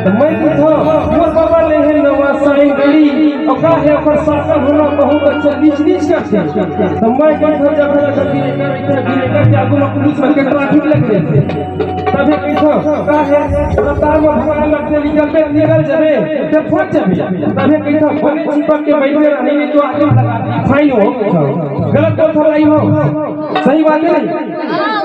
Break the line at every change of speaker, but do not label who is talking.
तो मैं पूछो मोर बाबा ले है नवा साईं गली ओका है ओकर सासा भला बहुत अच्छा नीच नीच करते तो मैं पूछो जब गलती कर आगू में पुलिस में केकरा ठीक लग गए तभी पूछो का है रफ्तार में भगवान लगते निकल जावे जब फट जावे तभी पूछो बने चिपक के बैठे रहने में तो आगे फाइन हो गलत तो थलाई हो सही बात है।